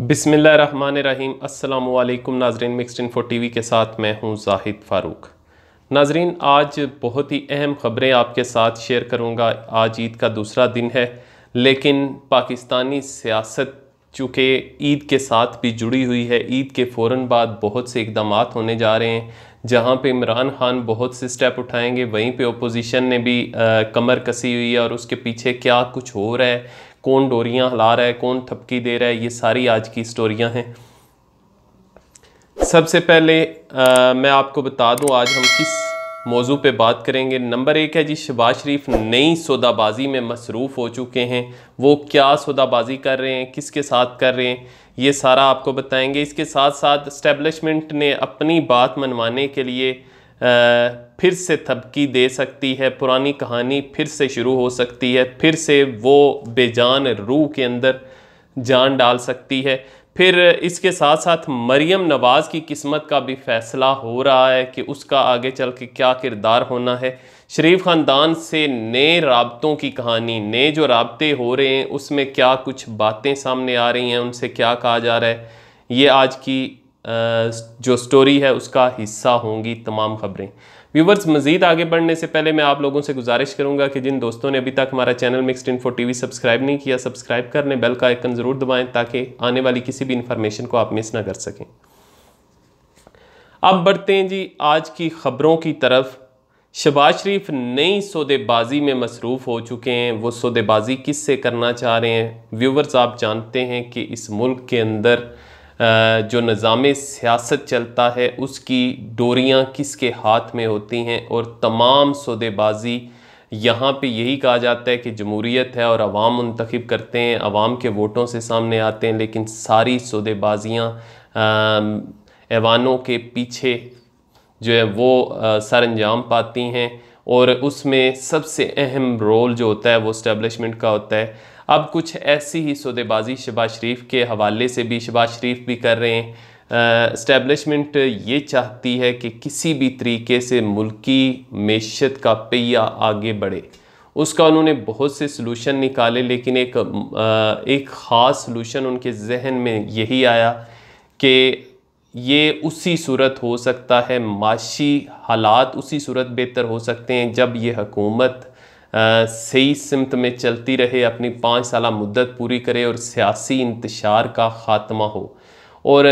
बिस्मिल्लाहिर्रहमानिर्रहीम। अस्सलामुअलैकुम नाजरीन, मिक्स्ड इन्फो टीवी के साथ मैं हूं जाहिद फ़ारूक। नाजरीन, आज बहुत ही अहम ख़बरें आपके साथ शेयर करूंगा। आज ईद का दूसरा दिन है, लेकिन पाकिस्तानी सियासत चूँकि ईद के साथ भी जुड़ी हुई है, ईद के फ़ौरन बाद बहुत से इक़दाम होने जा रहे हैं। जहाँ पे इमरान खान बहुत से स्टेप उठाएंगे, वहीं पे अपोजिशन ने भी कमर कसी हुई है। और उसके पीछे क्या कुछ हो रहा है, कौन डोरियां हिला रहा है, कौन थपकी दे रहा है, ये सारी आज की स्टोरियां हैं। सबसे पहले मैं आपको बता दूं आज हम किस मौजू पे बात करेंगे। नंबर एक है जी, शहबाज शरीफ नई सौदाबाजी में मसरूफ़ हो चुके हैं। वो क्या सौदाबाजी कर रहे हैं, किसके साथ कर रहे हैं, ये सारा आपको बताएंगे। इसके साथ साथ इस्टेब्लिशमेंट ने अपनी बात मनवाने के लिए फिर से थपकी दे सकती है, पुरानी कहानी फिर से शुरू हो सकती है, फिर से वो बेजान रूह के अंदर जान डाल सकती है। फिर इसके साथ साथ मरियम नवाज़ की किस्मत का भी फ़ैसला हो रहा है कि उसका आगे चल के क्या किरदार होना है। शरीफ ख़ानदान से नए राब्तों की कहानी, नए जो राब्ते हो रहे हैं उसमें क्या कुछ बातें सामने आ रही हैं, उनसे क्या कहा जा रहा है, ये आज की जो स्टोरी है उसका हिस्सा होंगी तमाम ख़बरें। व्यूवर्स, मज़ीद आगे बढ़ने से पहले मैं आप लोगों से गुजारिश करूंगा कि जिन दोस्तों ने अभी तक हमारा channel mixed info TV subscribe नहीं किया, सब्सक्राइब कर लें, बेल का आइकन ज़रूर दबाएं ताकि आने वाली किसी भी इंफॉर्मेशन को आप मिस ना कर सकें। अब बढ़ते हैं जी आज की ख़बरों की तरफ। शहबाज शरीफ नई सौदेबाजी में मसरूफ़ हो चुके हैं। वो सौदेबाजी किस से करना चाह रहे हैं? व्यूवर्स, आप जानते हैं कि इस मुल्क के अंदर जो निज़ाम सियासत चलता है उसकी डोरियां किसके हाथ में होती हैं, और तमाम सौदेबाजी यहाँ पे यही कहा जाता है कि जमहूरियत है और अवाम मुंतखब करते हैं, अवाम के वोटों से सामने आते हैं, लेकिन सारी सौदेबाजियाँ ऐवानों के पीछे जो है वो सर अंजाम पाती हैं। और उसमें सबसे अहम रोल जो होता है वो इस्टेब्लिशमेंट का होता है। अब कुछ ऐसी ही सौदेबाजी शहबाज शरीफ के हवाले से भी शहबाज शरीफ भी कर रहे हैं। इस्टेब्लिशमेंट ये चाहती है कि किसी भी तरीके से मुल्की मेशत का पहिया आगे बढ़े। उसका उन्होंने बहुत से सलूशन निकाले, लेकिन एक ख़ास सलूशन उनके जहन में यही आया कि ये उसी सूरत हो सकता है, माशी हालात उसी सूरत बेहतर हो सकते हैं जब ये हुकूमत सही सिमत में चलती रहे, अपनी 5 साला मुद्दत पूरी करे और सियासी इंतशार का ख़ात्मा हो। और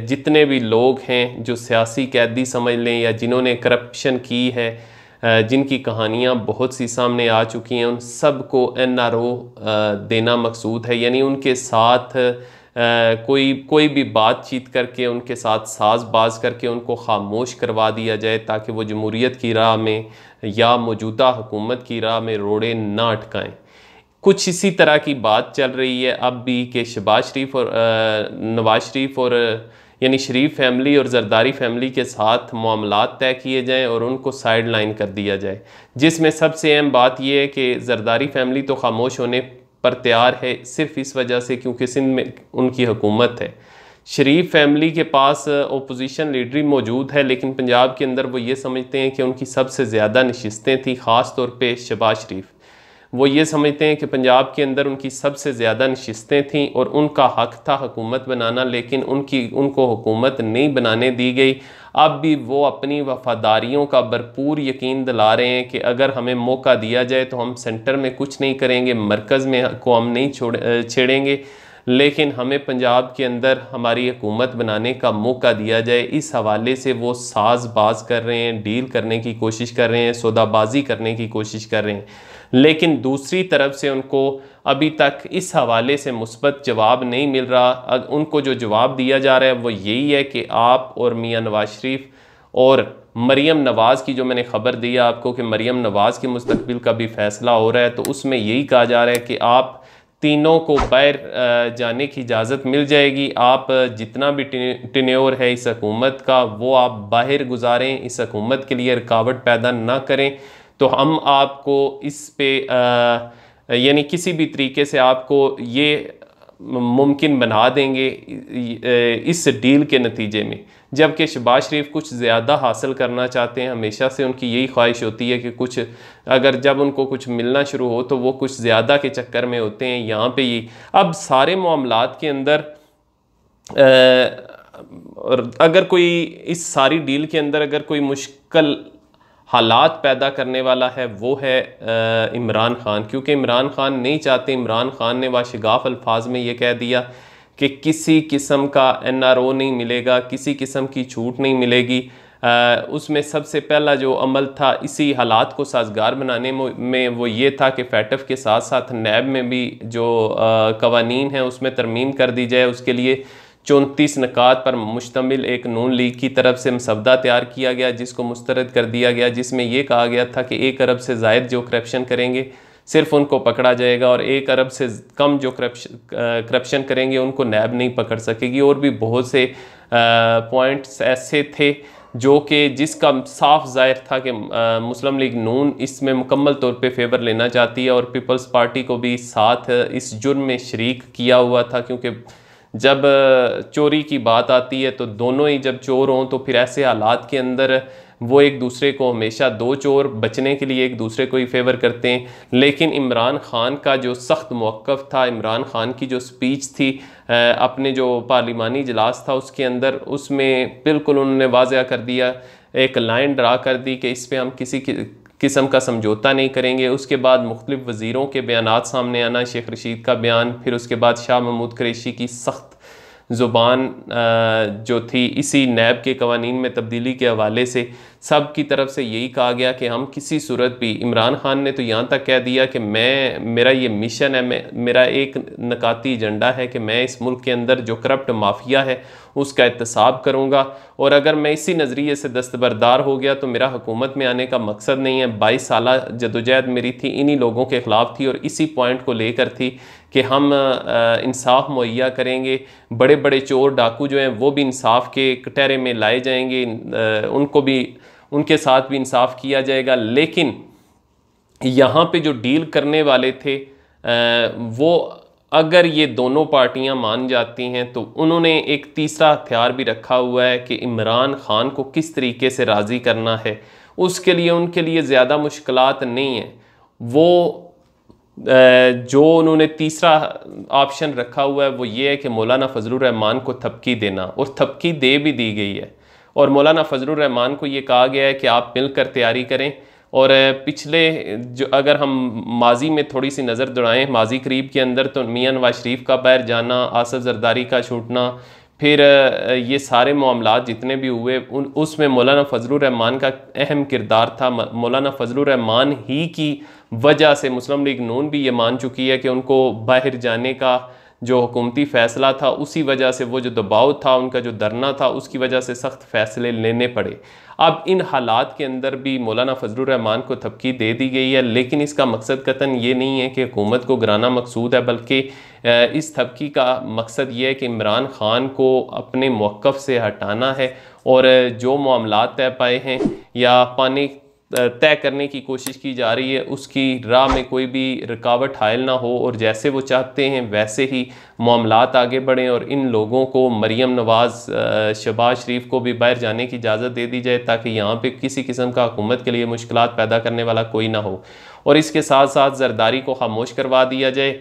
जितने भी लोग हैं जो सियासी कैदी समझ लें या जिन्होंने करप्शन की है, जिनकी कहानियाँ बहुत सी सामने आ चुकी हैं, उन सब को NRO देना मकसूद है। यानी उनके साथ कोई भी बातचीत करके, उनके साथ साजबाज करके उनको खामोश करवा दिया जाए ताकि वो जमहूरियत की राह में या मौजूदा हुकूमत की राह में रोड़े ना अटकाएं। कुछ इसी तरह की बात चल रही है अब भी कि शहबाज शरीफ और नवाज शरीफ और यानी शरीफ फैमिली और जरदारी फैमिली के साथ मामलात तय किए जाएं और उनको साइड लाइन कर दिया जाए। जिसमें सबसे अहम बात यह है कि जरदारी फैमिली तो खामोश होने पर तैयार है सिर्फ इस वजह से क्योंकि सिंध में उनकी हुकूमत है। शरीफ फैमिली के पास ओपोजिशन लीडरी मौजूद है, लेकिन पंजाब के अंदर वो ये समझते हैं कि उनकी सबसे ज़्यादा नशिस्तें थी, ख़ास तौर पे शहबाज शरीफ। वो ये समझते हैं कि पंजाब के अंदर उनकी सबसे ज़्यादा नशिस्तें थीं और उनका हक़ था हुकूमत बनाना, लेकिन उनको हुकूमत नहीं बनाने दी गई। अब भी वो अपनी वफ़ादारियों का भरपूर यकीन दिला रहे हैं कि अगर हमें मौका दिया जाए तो हम सेंटर में कुछ नहीं करेंगे, मरकज़ में को हम नहीं छेड़ेंगे, लेकिन हमें पंजाब के अंदर हमारी हुकूमत बनाने का मौका दिया जाए। इस हवाले से वो साजबाज कर रहे हैं, डील करने की कोशिश कर रहे हैं, सौदाबाजी करने की कोशिश कर रहे हैं। लेकिन दूसरी तरफ से उनको अभी तक इस हवाले से मुस्बत जवाब नहीं मिल रहा। उनको जो जवाब दिया जा रहा है वो यही है कि आप और मियां नवाज शरीफ और मरियम नवाज़ की, जो मैंने ख़बर दी है आपको कि मरियम नवाज़ के मुस्तकबिल का भी फ़ैसला हो रहा है, तो उसमें यही कहा जा रहा है कि आप तीनों को बाहर जाने की इजाज़त मिल जाएगी। आप जितना भी टेन्योर है इस हुकूमत का वो आप बाहर गुजारें, इस हुकूमत के लिए रुकावट पैदा ना करें, तो हम आपको इस पे यानी किसी भी तरीके से आपको ये मुमकिन बना देंगे इस डील के नतीजे में। जबकि शहबाज शरीफ कुछ ज़्यादा हासिल करना चाहते हैं, हमेशा से उनकी यही ख्वाहिश होती है कि कुछ अगर जब उनको कुछ मिलना शुरू हो तो वो कुछ ज़्यादा के चक्कर में होते हैं। यहाँ पे ये अब सारे मामलात के अंदर और अगर कोई इस सारी डील के अंदर अगर कोई मुश्किल हालात पैदा करने वाला है वो है इमरान खान, क्योंकि इमरान खान नहीं चाहते। इमरान खान ने वाशगाफ अल्फाज में ये कह दिया कि किसी किस्म का NRO नहीं मिलेगा, किसी किस्म की छूट नहीं मिलेगी। उसमें सबसे पहला जो अमल था इसी हालात को साजगार बनाने में वो ये था कि फैटफ के साथ साथ नैब में भी जो कवानीन हैं उसमें तरमीम कर दी जाए। उसके लिए 34 नकात पर मुश्तमिल एक नून लीग की तरफ से मसवदा तैयार किया गया, जिसको मुस्तरद कर दिया गया, जिसमें यह कहा गया था कि 1 अरब से ज़ायद जो करप्शन करेंगे सिर्फ उनको पकड़ा जाएगा, और 1 अरब से कम जो करप्शन करेंगे उनको नैब नहीं पकड़ सकेगी। और भी बहुत से पॉइंट्स ऐसे थे जो कि जिसका साफ ज़ाहिर था कि मुस्लिम लीग नून इसमें मुकम्मल तौर पे फेवर लेना चाहती है, और पीपल्स पार्टी को भी साथ इस जुर्म में शरीक किया हुआ था। क्योंकि जब चोरी की बात आती है तो दोनों ही जब चोर हों तो फिर ऐसे हालात के अंदर वो एक दूसरे को हमेशा, दो चोर बचने के लिए एक दूसरे को ही फेवर करते हैं। लेकिन इमरान खान का जो सख्त मौक़िफ़ था, इमरान खान की जो स्पीच थी अपने जो पार्लिमानी इजलास था उसके अंदर, उसमें बिल्कुल उन्होंने वाज़ह कर दिया, एक लाइन ड्रा कर दी कि इस पर हम किसी किस्म का समझौता नहीं करेंगे। उसके बाद मुख्तलिफ वज़ीरों के बयानात सामने आना, शेख रशीद का बयान, फिर उसके बाद शाह महमूद कुरैशी की सख्त ज़ुबान जो थी इसी नैब के कवानीन में तब्दीली के हवाले से, सब की तरफ से यही कहा गया कि हम किसी सूरत भी, इमरान खान ने तो यहाँ तक कह दिया कि मेरा ये मिशन है, मेरा एक नकाती एजेंडा है कि मैं इस मुल्क के अंदर जो करप्ट माफिया है उसका एहतसाब करूँगा, और अगर मैं इसी नज़रिए से दस्तबरदार हो गया तो मेरा हुकूमत में आने का मकसद नहीं है। 22 साल जदोजहद मेरी थी, इन्हीं लोगों के ख़िलाफ़ थी, और इसी पॉइंट को लेकर थी कि हम इंसाफ मुहैया करेंगे। बड़े बड़े चोर डाकू जो हैं वो भी इंसाफ के कटहरे में लाए जाएंगे, उनको भी, उनके साथ भी इंसाफ किया जाएगा। लेकिन यहाँ पे जो डील करने वाले थे वो, अगर ये दोनों पार्टियां मान जाती हैं तो उन्होंने एक तीसरा हथियार भी रखा हुआ है कि इमरान खान को किस तरीके से राज़ी करना है। उसके लिए उनके लिए ज़्यादा मुश्किलात नहीं है। वो जो उन्होंने तीसरा ऑप्शन रखा हुआ है वो ये है कि मौलाना फजलुर रहमान को थपकी देना, और थपकी दे भी दी गई है। और मौलाना फजलुर रहमान को ये कहा गया है कि आप मिलकर तैयारी करें। और पिछले जो, अगर हम माजी में थोड़ी सी नज़र दौड़ाएं, माजी करीब के अंदर, तो मियां नवाज शरीफ का बाहर जाना, आसफ जरदारी का छूटना, फिर ये सारे मामलात जितने भी हुए उसमें मौलाना फजलुर रहमान का अहम किरदार था। मौलाना फजलुर रहमान ही की वजह से मुस्लिम लीग नून भी ये मान चुकी है कि उनको बाहर जाने का जो हुकूमती फ़ैसला था, उसी वजह से वो जो दबाव था, उनका जो धरना था, उसकी वजह से सख्त फ़ैसले लेने पड़े। अब इन हालात के अंदर भी मौलाना फजलुर रहमान को थपकी दे दी गई है, लेकिन इसका मकसद कतन ये नहीं है कि हुकूमत को गिराना मकसूद है, बल्कि इस थपकी का मकसद ये है कि इमरान खान को अपने मौक़िफ़ से हटाना है, और जो मामलात तय पाए हैं या पाने तय करने की कोशिश की जा रही है उसकी राह में कोई भी रुकावट हायल ना हो, और जैसे वो चाहते हैं वैसे ही मामलात आगे बढ़ें, और इन लोगों को, मरीम नवाज़, शहबाज शरीफ को भी बाहर जाने की इजाज़त दे दी जाए, ताकि यहाँ पे किसी किस्म का हुकूमत के लिए मुश्किलात पैदा करने वाला कोई ना हो। और इसके साथ साथ जरदारी को खामोश करवा दिया जाए,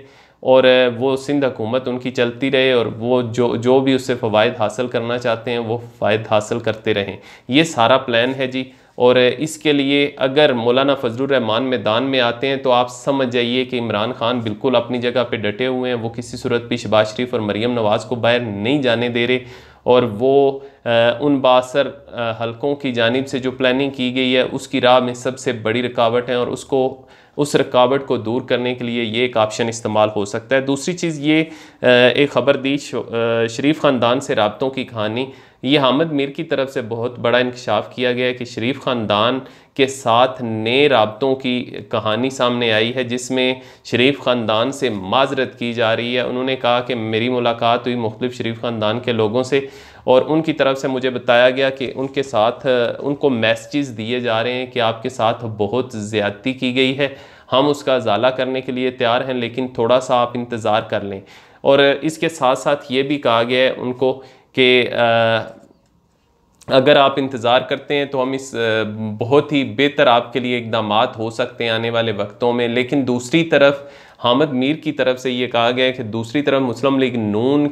और वो सिंध हुकूमत उनकी चलती रहे, और वो जो भी उससे फ़वाइद हासिल करना चाहते हैं वो फ़ायद हासिल करते रहें। ये सारा प्लान है जी। और इसके लिए अगर मौलाना फजलुर रहमान मैदान में आते हैं तो आप समझ जाइए कि इमरान खान बिल्कुल अपनी जगह पे डटे हुए हैं। वो किसी सूरत भी शहबाज शरीफ और मरीम नवाज़ को बाहर नहीं जाने दे रहे, और वो उन बासर हलकों की जानिब से जो प्लानिंग की गई है उसकी राह में सबसे बड़ी रुकावट है, और उस रुकावट को दूर करने के लिए ये एक ऑप्शन इस्तेमाल हो सकता है। दूसरी चीज़ ये, एक ख़बर दी शरीफ ख़ानदान से राब्तों की कहानी, ये हामिद मीर की तरफ से बहुत बड़ा इंकशाफ किया गया है कि शरीफ ख़ानदान के साथ नए राब्तों की कहानी सामने आई है, जिसमें शरीफ ख़ानदान से माजरत की जा रही है। उन्होंने कहा कि मेरी मुलाकात हुई मुख्तलिफ शरीफ ख़ानदान के लोगों से, और उनकी तरफ से मुझे बताया गया कि उनके साथ उनको मैसेजेस दिए जा रहे हैं कि आपके साथ बहुत ज़्यादती की गई है, हम उसका इजाला करने के लिए तैयार हैं, लेकिन थोड़ा सा आप इंतज़ार कर लें। और इसके साथ साथ ये भी कहा गया है उनको कि अगर आप इंतज़ार करते हैं तो हम इस बहुत ही बेहतर आपके लिए इक़दामात हो सकते हैं आने वाले वक्तों में। लेकिन दूसरी तरफ हामिद मीर की तरफ से ये कहा गया है कि दूसरी तरफ मुस्लिम लीग नून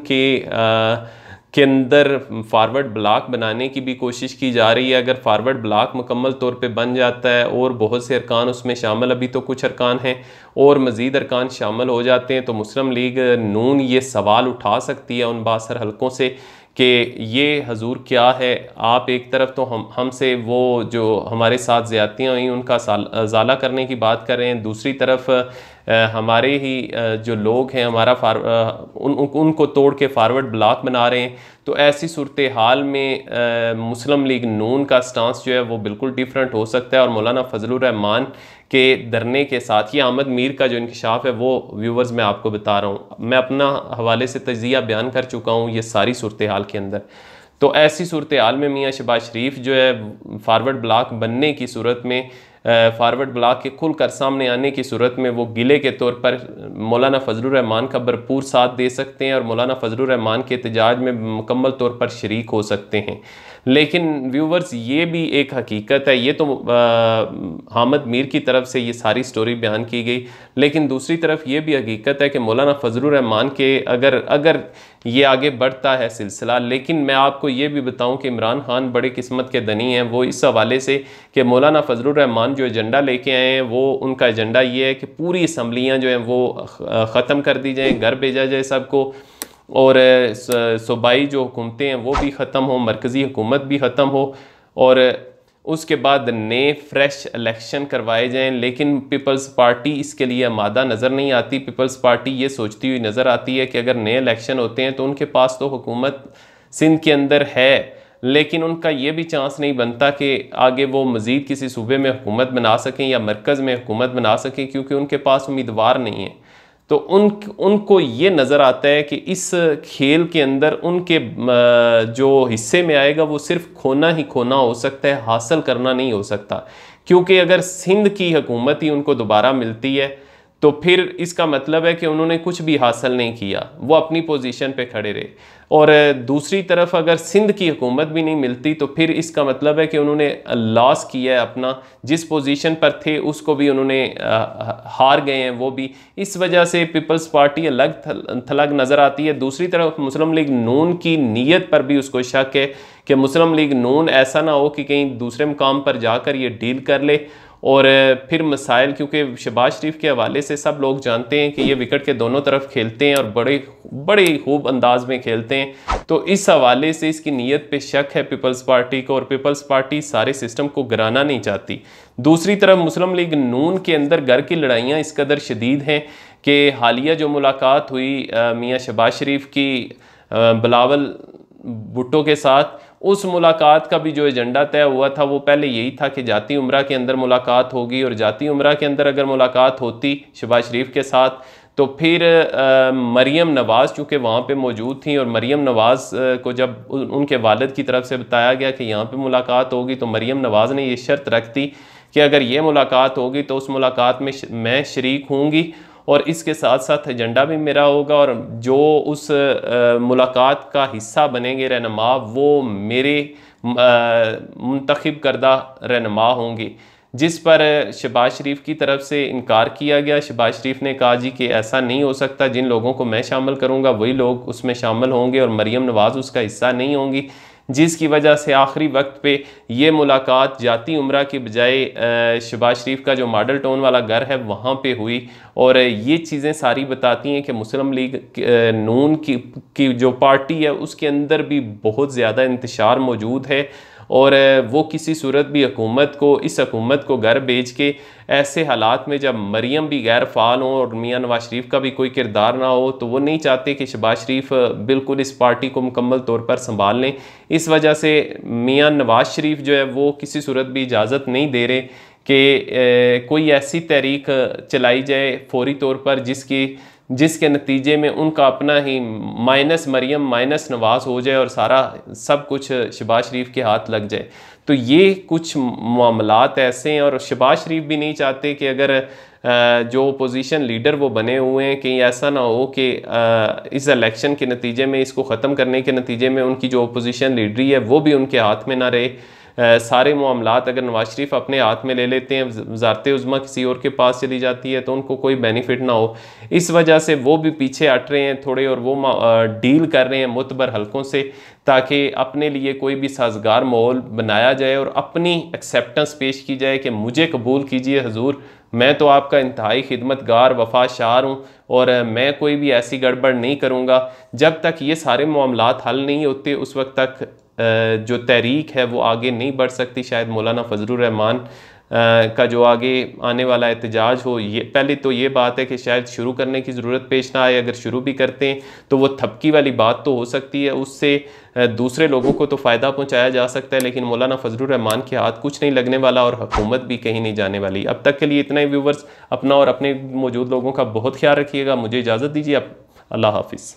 के अंदर फारवर्ड ब्लॉक बनाने की भी कोशिश की जा रही है। अगर फारवर्ड ब्लॉक मुकम्मल तौर पे बन जाता है और बहुत से अरकान उसमें शामिल, अभी तो कुछ अरकान हैं और मज़ीद अरकान शामिल हो जाते हैं, तो मुस्लिम लीग नून ये सवाल उठा सकती है उन बासर हलकों से कि ये हजूर क्या है, आप एक तरफ तो हमसे वो जो हमारे साथ ज़्यादतियाँ हुई उनका ज़ाला करने की बात कर रहे हैं, दूसरी तरफ हमारे ही जो लोग हैं हमारा उनको तोड़ के फारवर्ड ब्लॉक बना रहे हैं। तो ऐसी सूरत हाल में मुस्लिम लीग नून का स्टांस जो है वो बिल्कुल डिफरेंट हो सकता है। और मौलाना फजलुर रहमान के धरने के साथ ये अहमद मीर का जो इंकशाफ है वो व्यूवर्स मैं आपको बता रहा हूँ, मैं अपना हवाले से तजिया बयान कर चुका हूँ ये सारी सूरत हाल के अंदर। तो ऐसी सूरत हाल में मियाँ शहबाज शरीफ जो है फारवर्ड ब्लॉक बनने की सूरत में, फारवर्ड ब्लॉक के खुलकर सामने आने की सूरत में वो गिले के तौर पर मौलाना फजलुर रहमान का भरपूर साथ दे सकते हैं और मौलाना फजलुर रहमान के एहतजाज में मुकम्मल तौर पर शरीक हो सकते हैं। लेकिन व्यूवर्स ये भी एक हकीकत है, ये तो हामिद मीर की तरफ से ये सारी स्टोरी बयान की गई, लेकिन दूसरी तरफ ये भी हकीकत है कि मौलाना फजलुर रहमान के अगर ये आगे बढ़ता है सिलसिला, लेकिन मैं आपको ये भी बताऊं कि इमरान खान बड़े किस्मत के धनी हैं वो इस हवाले से कि मौलाना फजलुर रहमान जो एजेंडा लेके आए हैं वो उनका एजेंडा ये है कि पूरी असम्बलियाँ जो हैं वो ख़त्म कर दी जाएँ, घर भेजा जाए सबको, और सूबाई जो हुकूमतें हैं वो भी ख़त्म हो, मरकज़ी हुकूमत भी ख़त्म हो, और उसके बाद नए फ्रेश इलेक्शन करवाए जाएं। लेकिन पीपल्स पार्टी इसके लिए आमादा नज़र नहीं आती। पीपल्स पार्टी ये सोचती हुई नज़र आती है कि अगर नए इलेक्शन होते हैं तो उनके पास तो हुकूमत सिंध के अंदर है, लेकिन उनका ये भी चांस नहीं बनता कि आगे वो मज़ीद किसी सूबे में हुकूमत बना सकें या मरकज़ में हुकूमत बना सकें, क्योंकि उनके पास उम्मीदवार नहीं है। तो उनको ये नज़र आता है कि इस खेल के अंदर उनके जो हिस्से में आएगा वो सिर्फ खोना ही खोना हो सकता है, हासिल करना नहीं हो सकता। क्योंकि अगर सिंध की हुकूमत ही उनको दोबारा मिलती है तो फिर इसका मतलब है कि उन्होंने कुछ भी हासिल नहीं किया, वो अपनी पोजीशन पे खड़े रहे। और दूसरी तरफ अगर सिंध की हुकूमत भी नहीं मिलती तो फिर इसका मतलब है कि उन्होंने लॉस किया है, अपना जिस पोजीशन पर थे उसको भी उन्होंने हार गए हैं वो भी। इस वजह से पीपल्स पार्टी अलग थलग नज़र आती है। दूसरी तरफ मुस्लिम लीग नून की नीयत पर भी उसको शक है कि मुस्लिम लीग नून ऐसा ना हो कि कहीं दूसरे मुकाम पर जाकर ये डील कर ले और फिर मसाइल, क्योंकि शहबाज शरीफ के हवाले से सब लोग जानते हैं कि ये विकेट के दोनों तरफ खेलते हैं और बड़े खूब अंदाज में खेलते हैं। तो इस हवाले से इसकी नीयत पे शक है पीपल्स पार्टी को, और पीपल्स पार्टी सारे सिस्टम को गिराना नहीं चाहती। दूसरी तरफ मुस्लिम लीग नून के अंदर घर की लड़ाइयाँ इस कदर शदीद हैं कि हालिया जो मुलाकात हुई मियाँ शहबाज शरीफ की बिलावल भुट्टो के साथ, उस मुलाकात का भी जो एजेंडा तय हुआ था वो पहले यही था कि जाती उम्रा के अंदर मुलाकात होगी, और जाती उम्रा के अंदर अगर मुलाकात होती शहबाज शरीफ के साथ तो फिर मरियम नवाज़ चूँकि वहाँ पे मौजूद थी, और मरियम नवाज़ को जब उनके वालिद की तरफ से बताया गया कि यहाँ पे मुलाकात होगी तो मरियम नवाज़ ने ये शर्त रख दी कि अगर ये मुलाकात होगी तो उस मुलाकात में मैं शरीक होंगी और इसके साथ साथ एजेंडा भी मेरा होगा, और जो उस मुलाकात का हिस्सा बनेंगे रहनुमा वो मेरे मुंतखब करदा रहनुमा होंगे। जिस पर शहबाज शरीफ की तरफ से इनकार किया गया। शहबाज शरीफ ने कहा जी कि ऐसा नहीं हो सकता, जिन लोगों को मैं शामिल करूंगा वही लोग उसमें शामिल होंगे और मरियम नवाज़ उसका हिस्सा नहीं होंगी, जिसकी वजह से आखिरी वक्त पे ये मुलाकात जाती उम्रा की बजाय शहबाज शरीफ का जो मॉडल टाउन वाला घर है वहाँ पे हुई। और ये चीज़ें सारी बताती हैं कि मुस्लिम लीग नून की जो पार्टी है उसके अंदर भी बहुत ज़्यादा इंतशार मौजूद है, और वो किसी सूरत भी इस हुकूमत को घर भेज के ऐसे हालात में जब मरियम भी गैर फ़ाल हो और मियाँ नवाज शरीफ का भी कोई किरदार ना हो, तो वो नहीं चाहते कि शहबाज शरीफ बिल्कुल इस पार्टी को मुकम्मल तौर पर संभाल लें। इस वजह से मियाँ नवाज शरीफ जो है वो किसी सूरत भी इजाज़त नहीं दे रहे कि कोई ऐसी तहरीक चलाई जाए फौरी तौर पर जिसके नतीजे में उनका अपना ही माइनस मरियम माइनस नवाज हो जाए और सारा सब कुछ शहबाज शरीफ के हाथ लग जाए। तो ये कुछ मामलात ऐसे हैं, और शहबाज शरीफ भी नहीं चाहते कि अगर जो अपोजिशन लीडर वो बने हुए हैं कहीं ऐसा ना हो कि इस इलेक्शन के नतीजे में, इसको ख़त्म करने के नतीजे में उनकी जो अपोजिशन लीडरी है वो भी उनके हाथ में ना रहे। सारे मामलात अगर नवाज शरीफ अपने हाथ में ले लेते हैं, वजारत उज़्मा किसी और के पास चली जाती है तो उनको कोई बेनिफिट ना हो, इस वजह से वो भी पीछे हट रहे हैं थोड़े, और वो डील कर रहे हैं मुतबर हलकों से, ताकि अपने लिए कोई भी साजगार माहौल बनाया जाए और अपनी एक्सेप्टेंस पेश की जाए कि मुझे कबूल कीजिए हुजूर, मैं तो आपका इंतहाई खिदमतगार वफाशार हूँ और मैं कोई भी ऐसी गड़बड़ नहीं करूँगा। जब तक ये सारे मामलात हल नहीं होते उस वक्त तक जो तहरीक है वो आगे नहीं बढ़ सकती। शायद मौलाना फजलुर रहमान का जो आगे आने वाला एहतजाज हो, ये पहले तो ये बात है कि शायद शुरू करने की ज़रूरत पेश ना आए, अगर शुरू भी करते हैं तो वो थपकी वाली बात तो हो सकती है, उससे दूसरे लोगों को तो फ़ायदा पहुंचाया जा सकता है, लेकिन मौलाना फजलुर रहमान के हाथ कुछ नहीं लगने वाला और हुकूमत भी कहीं नहीं जाने वाली। अब तक के लिए इतना ही व्यूवर्स, अपना और अपने मौजूद लोगों का बहुत ख्याल रखिएगा। मुझे इजाज़त दीजिए, अल्लाह हाफिज़।